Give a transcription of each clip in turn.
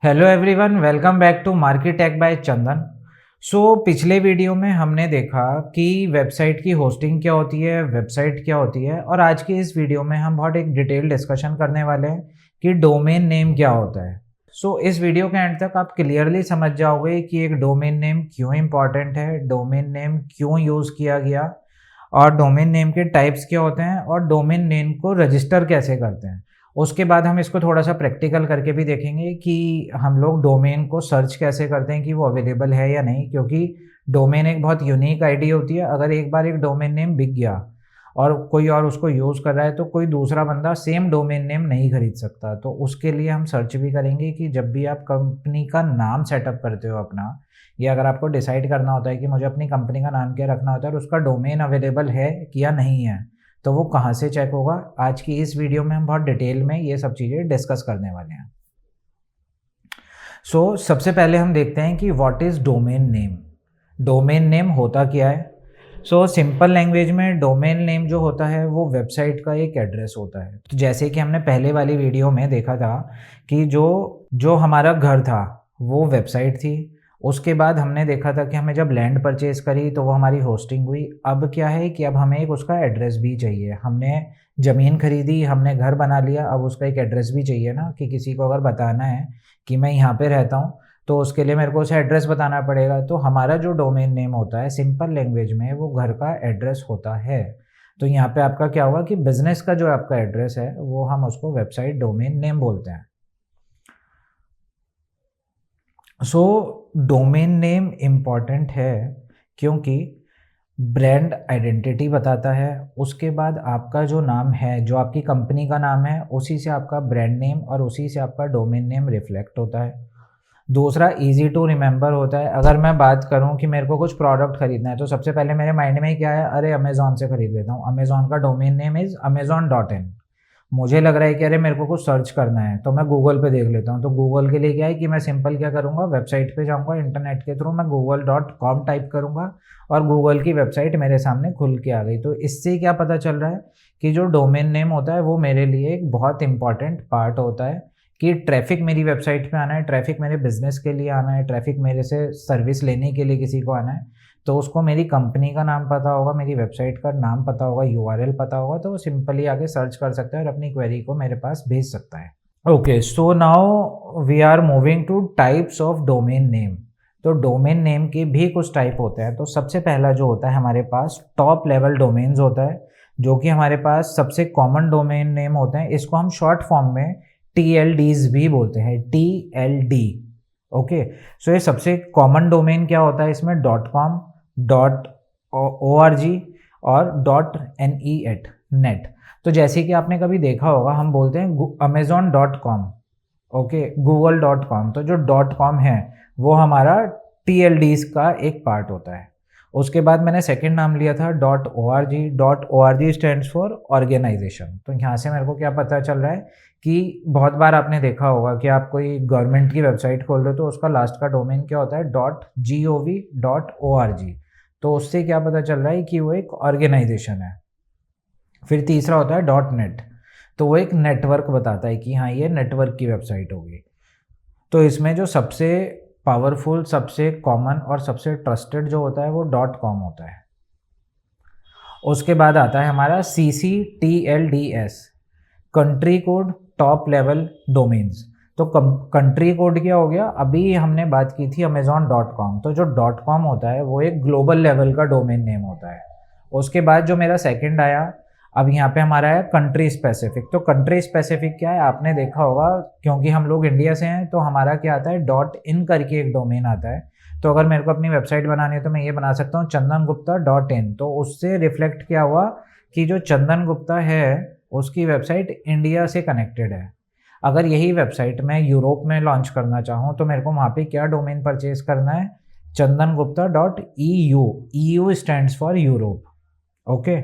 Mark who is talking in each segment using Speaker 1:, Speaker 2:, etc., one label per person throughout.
Speaker 1: Hello everyone, welcome back to market tech by Chandan. पिछले video में हमने देखा कि वेबसाइट की होस्टिंग क्या होती है, वेबसाइट क्या होती है, और आज की इस वीडियो में हम बहुत एक डिटेल डिस्कशन करने वाले हैं कि डोमेन नेम क्या होता है। इस वीडियो के एंड तक आप क्लियरली समझ जाओगे कि एक डोमेन नेम क्यों इम्पॉर्टेंट है, डोमेन नेम क्यों यूज़ किया गया, और डोमेन नेम के टाइप्स क्या होते हैं, और डोमेन नेम को रजिस्टर कैसे करते हैं। उसके बाद हम इसको थोड़ा सा प्रैक्टिकल करके भी देखेंगे कि हम लोग डोमेन को सर्च कैसे करते हैं कि वो अवेलेबल है या नहीं, क्योंकि डोमेन एक बहुत यूनिक आईडी होती है। अगर एक बार एक डोमेन नेम बिक गया और कोई और उसको यूज़ कर रहा है तो कोई दूसरा बंदा सेम डोमेन नेम नहीं खरीद सकता। तो उसके लिए हम सर्च भी करेंगे कि जब भी आप कंपनी का नाम सेटअप करते हो अपना, या अगर आपको डिसाइड करना होता है कि मुझे अपनी कंपनी का नाम क्या रखना होता है और उसका डोमेन अवेलेबल है या नहीं है, तो वो कहाँ से चेक होगा। आज की इस वीडियो में हम बहुत डिटेल में ये सब चीज़ें डिस्कस करने वाले हैं। सबसे पहले हम देखते हैं कि what is domain name. Domain name होता क्या है। सिंपल लैंग्वेज में डोमेन नेम जो होता है वो वेबसाइट का एक एड्रेस होता है। तो जैसे कि हमने पहले वाली वीडियो में देखा था कि जो जो हमारा घर था वो वेबसाइट थी। उसके बाद हमने देखा था कि हमें जब लैंड परचेज़ करी तो वो हमारी होस्टिंग हुई। अब क्या है कि अब हमें एक उसका एड्रेस भी चाहिए। हमने ज़मीन खरीदी, हमने घर बना लिया, अब उसका एक एड्रेस भी चाहिए ना, कि किसी को अगर बताना है कि मैं यहाँ पे रहता हूँ तो उसके लिए मेरे को उसे एड्रेस बताना पड़ेगा। तो हमारा जो डोमेन नेम होता है सिंपल लैंग्वेज में वो घर का एड्रेस होता है। तो यहाँ पे आपका क्या होगा कि बिजनेस का जो आपका एड्रेस है वो हम उसको वेबसाइट डोमेन नेम बोलते हैं। डोमेन नेम इम्पॉर्टेंट है क्योंकि ब्रांड आइडेंटिटी बताता है। उसके बाद आपका जो नाम है, जो आपकी कंपनी का नाम है, उसी से आपका ब्रांड नेम और उसी से आपका डोमेन नेम रिफ्लेक्ट होता है। दूसरा ईज़ी टू रिमेंबर होता है। अगर मैं बात करूं कि मेरे को कुछ प्रोडक्ट खरीदना है तो सबसे पहले मेरे माइंड में क्या है, अरे अमेज़ॉन से खरीद लेता हूं। अमेज़ॉन का डोमेन नेम इज़ amazon.in। मुझे लग रहा है कि अरे मेरे को कुछ सर्च करना है तो मैं गूगल पे देख लेता हूँ। तो गूगल के लिए क्या है कि मैं सिंपल क्या करूँगा, वेबसाइट पे जाऊँगा, इंटरनेट के थ्रू मैं google.com टाइप करूँगा और गूगल की वेबसाइट मेरे सामने खुल के आ गई। तो इससे क्या पता चल रहा है कि जो डोमेन नेम होता है वो मेरे लिए एक बहुत इंपॉर्टेंट पार्ट होता है कि ट्रैफिक मेरी वेबसाइट पे आना है, ट्रैफिक मेरे बिजनेस के लिए आना है, ट्रैफिक मेरे से सर्विस लेने के लिए किसी को आना है, तो उसको मेरी कंपनी का नाम पता होगा, मेरी वेबसाइट का नाम पता होगा, यूआरएल पता होगा, तो वो सिंपली आके सर्च कर सकता है और अपनी क्वेरी को मेरे पास भेज सकता है। Okay, so now we are moving to types of domain name. तो डोमेन नेम के भी कुछ टाइप होते हैं। तो सबसे पहला जो होता है हमारे पास टॉप लेवल डोमेन्स होता है, जो कि हमारे पास सबसे कॉमन डोमेन नेम होते हैं। इसको हम शॉर्ट फॉर्म में TLDs भी बोलते हैं, TLD। ओके, ये सबसे कॉमन डोमेन क्या होता है इसमें, .com, .org और .net। तो जैसे कि आपने कभी देखा होगा, हम बोलते हैं amazon.com, ओके, google.com। तो जो .com है वो हमारा TLDs का एक पार्ट होता है। उसके बाद मैंने सेकंड नाम लिया था .org। .org stands for organisation. तो यहाँ से मेरे को क्या पता चल रहा है कि बहुत बार आपने देखा होगा कि आप कोई गवर्नमेंट की वेबसाइट खोल रहे हो तो उसका लास्ट का डोमेन क्या होता है, .gov.org। तो उससे क्या पता चल रहा है कि वो एक ऑर्गेनाइजेशन है। फिर तीसरा होता है .net। तो वो एक नेटवर्क बताता है कि हाँ ये नेटवर्क की वेबसाइट होगी। तो इसमें जो सबसे पावरफुल, सबसे कॉमन और सबसे ट्रस्टेड जो होता है वो .com होता है। उसके बाद आता है हमारा CCTLDS, country code top level domains. तो कंट्री कोड क्या हो गया, अभी हमने बात की थी amazon.com। तो जो .com होता है वो एक ग्लोबल लेवल का डोमेन नेम होता है। उसके बाद जो मेरा सेकंड आया, अब यहाँ पे हमारा है कंट्री स्पेसिफिक। तो कंट्री स्पेसिफिक क्या है, आपने देखा होगा, क्योंकि हम लोग इंडिया से हैं तो हमारा क्या आता है, .in करके एक डोमेन आता है। तो अगर मेरे को अपनी वेबसाइट बनानी है तो मैं ये बना सकता हूँ ChandanGupta.in। तो उससे रिफ्लेक्ट क्या हुआ कि जो चंदन गुप्ता है उसकी वेबसाइट इंडिया से कनेक्टेड है। अगर यही वेबसाइट मैं यूरोप में लॉन्च करना चाहूँ तो मेरे को वहाँ पे क्या डोमेन परचेज करना है, ChandanGupta.eu। EU stands for Europe, okay.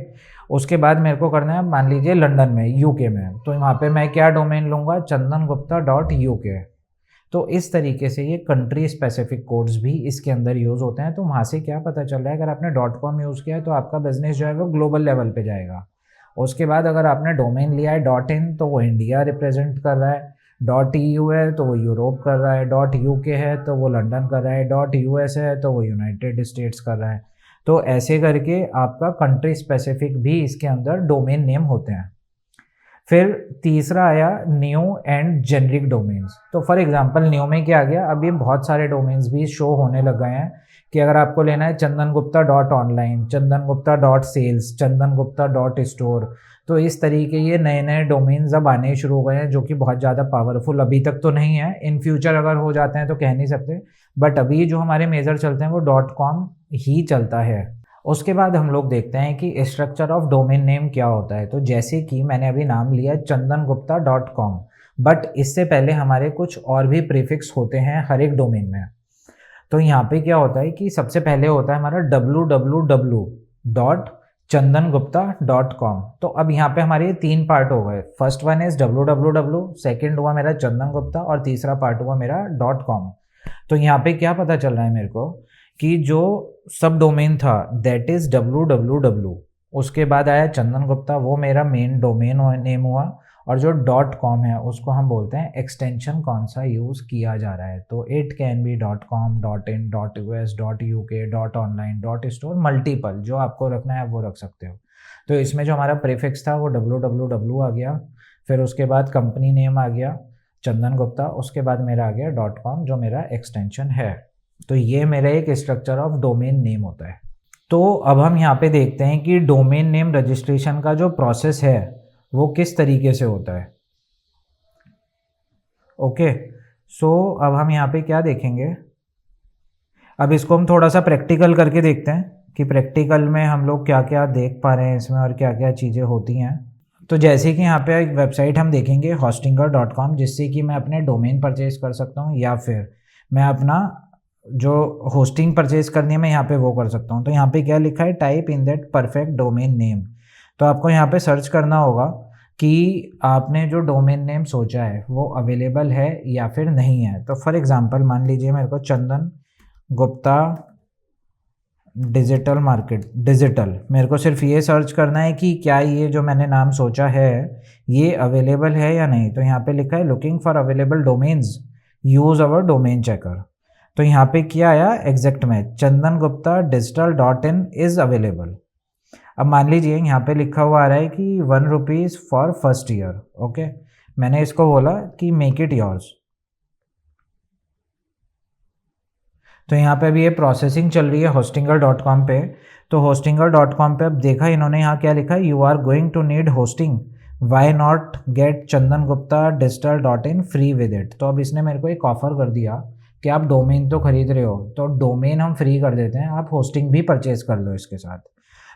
Speaker 1: उसके बाद मेरे को करना है, मान लीजिए लंदन में, यूके में, तो वहाँ पे मैं क्या डोमेन लूँगा, ChandanGupta.uk। तो इस तरीके से ये कंट्री स्पेसिफिक कोड्स भी इसके अंदर यूज़ होते हैं। तो वहाँ से क्या पता चल रहा है, अगर आपने .com यूज़ किया है तो आपका बिजनेस जो है वो ग्लोबल लेवल पे जाएगा। उसके बाद अगर आपने डोमेन लिया है .in तो वो इंडिया रिप्रेजेंट कर रहा है। डॉट EU है तो वो यूरोप कर रहा है, डॉट UK है तो वो लंदन कर रहा है, डॉट US है तो वो यूनाइटेड स्टेट्स कर रहा है। तो ऐसे करके आपका कंट्री स्पेसिफिक भी इसके अंदर डोमेन नेम होते हैं। फिर तीसरा आया न्यू एंड जेनरिक डोमेन्स। तो फॉर एग्जांपल न्यू में क्या आ गया, अभी बहुत सारे डोमेन्स भी शो होने लग गए हैं कि अगर आपको लेना है चंदन गुप्ता डॉट ऑनलाइन, चंदन गुप्ता डॉट सेल्स, चंदन गुप्ता डॉट स्टोर, तो इस तरीके ये नए नए डोमेन्स अब आने शुरू हो गए हैं जो कि बहुत ज़्यादा पावरफुल अभी तक तो नहीं है, इन फ्यूचर अगर हो जाते हैं तो कह नहीं सकते, बट अभी जो हमारे मेजर चलते हैं वो .com ही चलता है। उसके बाद हम लोग देखते हैं कि स्ट्रक्चर ऑफ डोमेन नेम क्या होता है। तो जैसे कि मैंने अभी नाम लिया चंदनगुप्ता.com, बट इससे पहले हमारे कुछ और भी प्रीफिक्स होते हैं हर एक डोमेन में। तो यहाँ पे क्या होता है कि सबसे पहले होता है हमारा www.chandangupta.com। तो अब यहाँ पे हमारे 3 पार्ट हो गए। First one is www, second हुआ मेरा चंदन गुप्ता और तीसरा पार्ट हुआ मेरा .com। तो यहाँ पे क्या पता चल रहा है मेरे को कि जो सब डोमेन था दैट इज www, उसके बाद आया चंदन गुप्ता, वो मेरा मेन डोमेन नेम हुआ, और जो .com है उसको हम बोलते हैं एक्सटेंशन कौन सा यूज़ किया जा रहा है। तो it can be .com, .in, .us, .uk, .online, .store, multiple, जो आपको रखना है वो रख सकते हो। तो इसमें जो हमारा प्रीफिक्स था वो www आ गया, फिर उसके बाद कंपनी नेम आ गया चंदन गुप्ता, उसके बाद मेरा आ गया .com जो मेरा एक्सटेंशन है। तो ये मेरा एक स्ट्रक्चर ऑफ डोमेन नेम होता है। तो अब हम यहाँ पे देखते हैं कि डोमेन नेम रजिस्ट्रेशन का जो प्रोसेस है वो किस तरीके से होता है। ओके, सो अब हम यहाँ पे क्या देखेंगे, अब इसको हम थोड़ा सा प्रैक्टिकल करके देखते हैं कि प्रैक्टिकल में हम लोग क्या क्या देख पा रहे हैं इसमें और क्या क्या चीज़ें होती हैं। तो जैसे कि यहाँ पे एक वेबसाइट हम देखेंगे hostinger.com, जिससे कि मैं अपने डोमेन परचेज कर सकता हूँ, या फिर मैं अपना जो होस्टिंग परचेज करनी है मैं यहाँ पे वो कर सकता हूँ। तो यहाँ पे क्या लिखा है, type in that perfect domain name. तो आपको यहाँ पे सर्च करना होगा कि आपने जो डोमेन नेम सोचा है वो अवेलेबल है या फिर नहीं है। तो फॉर एग्जांपल मान लीजिए मेरे को चंदन गुप्ता डिजिटल मार्केट, डिजिटल, मेरे को सिर्फ ये सर्च करना है कि क्या ये जो मैंने नाम सोचा है ये अवेलेबल है या नहीं। तो यहाँ पे लिखा है looking for available domains, use our domain checker. तो यहाँ पे क्या आया exact match, Chandan Gupta digital .in is available. अब मान लीजिए यहाँ पे लिखा हुआ आ रहा है कि ₹1 फॉर फर्स्ट ईयर। ओके, मैंने इसको बोला कि मेक इट योर्स। तो यहाँ पे अभी ये प्रोसेसिंग चल रही है hostinger.com पे। तो hostinger.com पे अब देखा इन्होंने यहाँ क्या लिखा है, you are going to need hosting, why not get Chandan Gupta digital .in free with it. तो अब इसने मेरे को एक ऑफर कर दिया कि आप डोमेन तो खरीद रहे हो तो डोमेन हम फ्री कर देते हैं, आप होस्टिंग भी परचेज कर लो इसके साथ।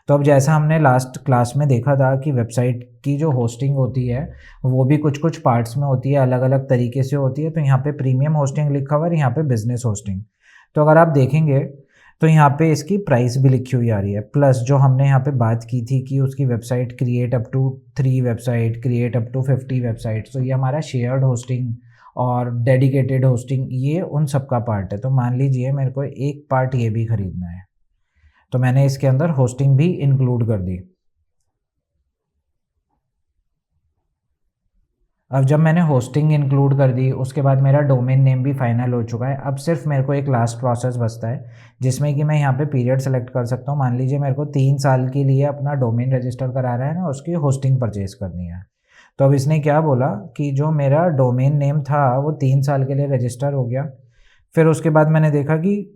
Speaker 1: तो अब जैसा हमने लास्ट क्लास में देखा था कि वेबसाइट की जो होस्टिंग होती है वो भी कुछ कुछ पार्ट्स में होती है, अलग अलग तरीके से होती है। तो यहाँ पे प्रीमियम होस्टिंग लिखा हुआ है, यहाँ पे बिजनेस होस्टिंग। तो अगर आप देखेंगे तो यहाँ पे इसकी प्राइस भी लिखी हुई आ रही है, प्लस जो हमने यहाँ पे बात की थी कि उसकी website create up to 3 website, create up to 50 website. तो ये हमारा शेयर्ड होस्टिंग और डेडिकेटेड होस्टिंग, ये उन सब का पार्ट है। तो मान लीजिए मेरे को एक पार्ट ये भी खरीदना है, तो मैंने इसके अंदर होस्टिंग भी इंक्लूड कर दी। अब जब मैंने होस्टिंग इंक्लूड कर दी उसके बाद मेरा डोमेन नेम भी फाइनल हो चुका है। अब सिर्फ मेरे को एक लास्ट प्रोसेस बचता है जिसमें कि मैं यहाँ पे पीरियड सेलेक्ट कर सकता हूँ। मान लीजिए मेरे को 3 साल के लिए अपना डोमेन रजिस्टर करा रहा है ना, उसकी होस्टिंग परचेज करनी है। तो अब इसने क्या बोला कि जो मेरा डोमेन नेम था वो 3 साल के लिए रजिस्टर हो गया। फिर उसके बाद मैंने देखा कि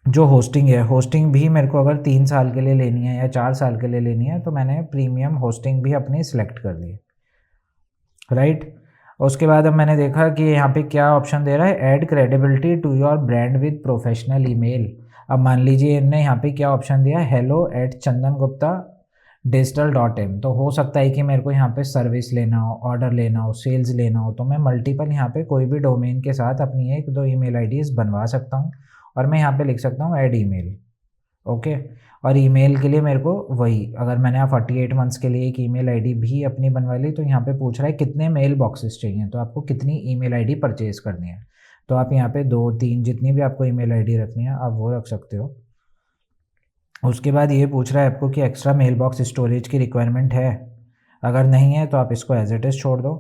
Speaker 1: जो होस्टिंग है, होस्टिंग भी मेरे को अगर 3 साल के लिए लेनी है या 4 साल के लिए लेनी है तो मैंने प्रीमियम होस्टिंग भी अपनी सिलेक्ट कर ली, राइट। उसके बाद अब मैंने देखा कि यहाँ पे क्या ऑप्शन दे रहा है, add credibility to your brand with professional email. अब मान लीजिए इनने यहाँ पे क्या ऑप्शन दिया, hello@chandangupta digital.in। तो हो सकता है कि मेरे को यहाँ पे सर्विस लेना हो, ऑर्डर लेना हो, सेल्स लेना हो, तो मैं मल्टीपल यहाँ पे कोई भी डोमेन के साथ अपनी 1-2 ईमेल आईडीज़ बनवा सकता हूँ और मैं यहाँ पे लिख सकता हूँ ऐड ईमेल। ओके, और ईमेल के लिए मेरे को वही, अगर मैंने 48 मंथ्स के लिए एक ईमेल आईडी भी अपनी बनवा ली तो यहाँ पे पूछ रहा है कितने मेल बॉक्सेस चाहिए, तो आपको कितनी ईमेल आईडी परचेज करनी है। तो आप यहाँ पे 2-3 जितनी भी आपको ईमेल आईडी रखनी है आप वो रख सकते हो। उसके बाद ये पूछ रहा है आपको कि एक्स्ट्रा मेल बॉक्स स्टोरेज की रिक्वायरमेंट है, अगर नहीं है तो आप इसको एज इट इज़ छोड़ दो।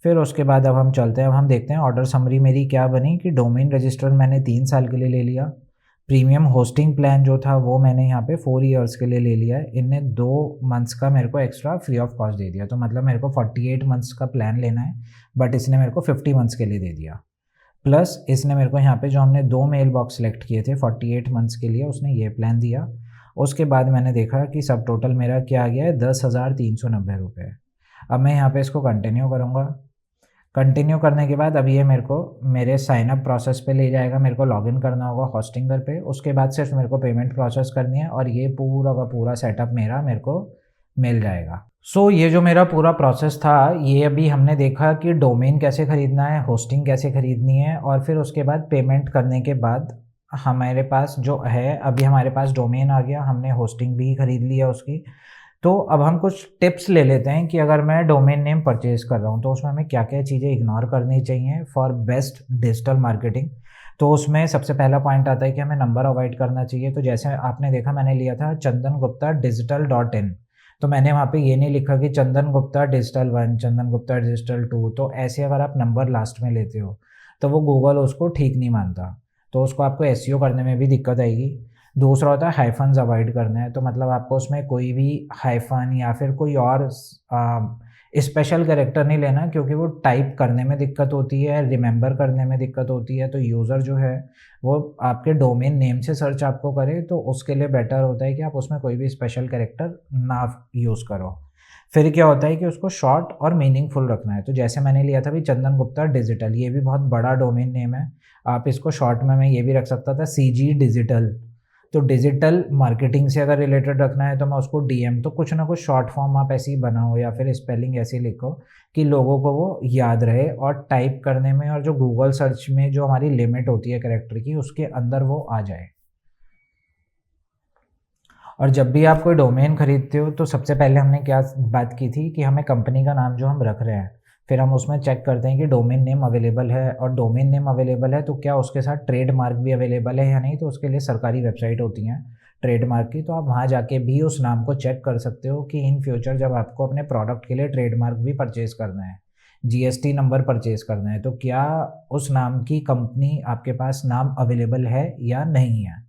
Speaker 1: फिर उसके बाद अब हम चलते हैं, अब हम देखते हैं ऑर्डर समरी मेरी क्या बनी कि डोमेन रजिस्टर मैंने 3 साल के लिए ले लिया, प्रीमियम होस्टिंग प्लान जो था वो मैंने यहाँ पे 4 ईयर्स के लिए ले लिया है। इनने 2 मंथ्स का मेरे को एक्स्ट्रा फ्री ऑफ कॉस्ट दे दिया, तो मतलब मेरे को 48 मंथ्स का प्लान लेना है, बट इसने मेरे को 50 मंथ्स के लिए दे दिया। प्लस इसने मेरे को यहाँ पे जो हमने 2 मेल बॉक्स सेलेक्ट किए थे 48 मंथ्स के लिए, उसने ये प्लान दिया। उसके बाद मैंने देखा कि सब टोटल मेरा क्या आ गया है, 10,390 रुपये। अब मैं यहाँ पे इसको कंटिन्यू करूँगा। कंटिन्यू करने के बाद अब ये मेरे को मेरे साइनअप प्रोसेस पे ले जाएगा, मेरे को लॉगिन करना होगा होस्टिंगर पे। उसके बाद सिर्फ मेरे को पेमेंट प्रोसेस करनी है और ये पूरा का पूरा सेटअप मेरे को मिल जाएगा। ये जो मेरा पूरा प्रोसेस था, ये अभी हमने देखा कि डोमेन कैसे ख़रीदना है, होस्टिंग कैसे ख़रीदनी है, और फिर उसके बाद पेमेंट करने के बाद हमारे पास जो है, अभी हमारे पास डोमेन आ गया, हमने होस्टिंग भी ख़रीद लिया उसकी। तो अब हम कुछ टिप्स ले लेते हैं कि अगर मैं डोमेन नेम परचेज़ कर रहा हूँ तो उसमें हमें क्या क्या चीज़ें इग्नोर करनी चाहिए फॉर बेस्ट डिजिटल मार्केटिंग। तो उसमें सबसे पहला पॉइंट आता है कि हमें नंबर अवॉइड करना चाहिए। तो जैसे आपने देखा, मैंने लिया था ChandanGupta.digital.in, तो मैंने वहाँ पे ये नहीं लिखा कि चंदन गुप्ता डिजिटल 1, चंदन गुप्ता डिजिटल 2। तो ऐसे अगर आप नंबर लास्ट में लेते हो तो वो गूगल उसको ठीक नहीं मानता, तो उसको आपको एसईओ करने में भी दिक्कत आएगी। दूसरा होता है हाइफन्स अवॉइड करना है, तो मतलब आपको उसमें कोई भी हाइफन या फिर कोई और स्पेशल कैरेक्टर नहीं लेना, क्योंकि वो टाइप करने में दिक्कत होती है, रिमेंबर करने में दिक्कत होती है। तो यूज़र जो है वो आपके डोमेन नेम से सर्च आपको करे, तो उसके लिए बेटर होता है कि आप उसमें कोई भी स्पेशल कैरेक्टर ना यूज़ करो। फिर क्या होता है कि उसको शॉर्ट और मीनिंगफुल रखना है। तो जैसे मैंने लिया था भी चंदन गुप्ता डिजिटल, ये भी बहुत बड़ा डोमेन नेम है। आप इसको शॉर्ट में मैं ये भी रख सकता था CG डिजिटल। तो डिजिटल मार्केटिंग से अगर रिलेटेड रखना है तो मैं उसको DM, तो कुछ ना कुछ शॉर्ट फॉर्म आप ऐसे ही बनाओ या फिर स्पेलिंग ऐसे लिखो कि लोगों को वो याद रहे, और टाइप करने में और जो गूगल सर्च में जो हमारी लिमिट होती है कैरेक्टर की, उसके अंदर वो आ जाए। और जब भी आप कोई डोमेन खरीदते हो तो सबसे पहले हमने क्या बात की थी कि हमें कंपनी का नाम जो हम रख रहे हैं, फिर हम उसमें चेक करते हैं कि डोमेन नेम अवेलेबल है, और डोमेन नेम अवेलेबल है तो क्या उसके साथ ट्रेडमार्क भी अवेलेबल है या नहीं। तो उसके लिए सरकारी वेबसाइट होती हैं ट्रेडमार्क की, तो आप वहाँ जाके भी उस नाम को चेक कर सकते हो कि इन फ्यूचर जब आपको अपने प्रोडक्ट के लिए ट्रेडमार्क भी परचेज़ करना है, GST नंबर परचेज़ करना है, तो क्या उस नाम की कंपनी आपके पास नाम अवेलेबल है या नहीं है।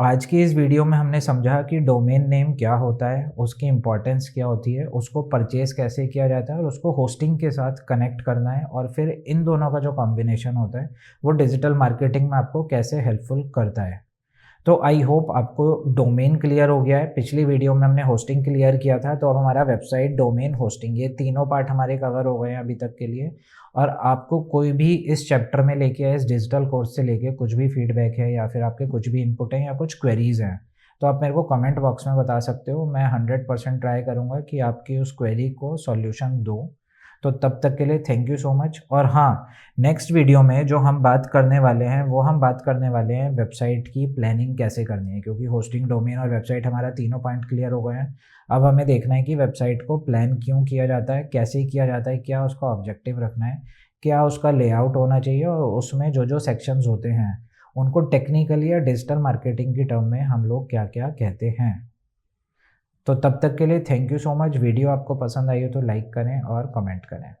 Speaker 1: आज की इस वीडियो में हमने समझा कि डोमेन नेम क्या होता है, उसकी इम्पोर्टेंस क्या होती है, उसको परचेज़ कैसे किया जाता है, और उसको होस्टिंग के साथ कनेक्ट करना है, और फिर इन दोनों का जो कॉम्बिनेशन होता है वो डिजिटल मार्केटिंग में आपको कैसे हेल्पफुल करता है। तो आई होप आपको डोमेन क्लियर हो गया है। पिछली वीडियो में हमने होस्टिंग क्लियर किया था, तो अब हमारा वेबसाइट, डोमेन, होस्टिंग, ये तीनों पार्ट हमारे कवर हो गए हैं अभी तक के लिए। और आपको कोई भी इस चैप्टर में लेके या इस डिजिटल कोर्स से लेके कुछ भी फीडबैक है या फिर आपके कुछ भी इनपुट हैं या कुछ क्वेरीज़ हैं, तो आप मेरे को कमेंट बॉक्स में बता सकते हो। मैं 100% ट्राई करूँगा कि आपकी उस क्वेरी को सॉल्यूशन दूँ। तो तब तक के लिए थैंक यू सो मच। और हाँ, नेक्स्ट वीडियो में जो हम बात करने वाले हैं वो हम बात करने वाले हैं वेबसाइट की प्लानिंग कैसे करनी है, क्योंकि होस्टिंग, डोमेन और वेबसाइट हमारा तीनों पॉइंट क्लियर हो गए हैं। अब हमें देखना है कि वेबसाइट को प्लान क्यों किया जाता है, कैसे किया जाता है, क्या उसका ऑब्जेक्टिव रखना है, क्या उसका लेआउट होना चाहिए, और उसमें जो जो सेक्शंस होते हैं उनको टेक्निकली या डिजिटल मार्केटिंग की टर्म में हम लोग क्या क्या कहते हैं। तो तब तक के लिए thank you so much. Video आपको पसंद आई हो तो लाइक करें और कमेंट करें।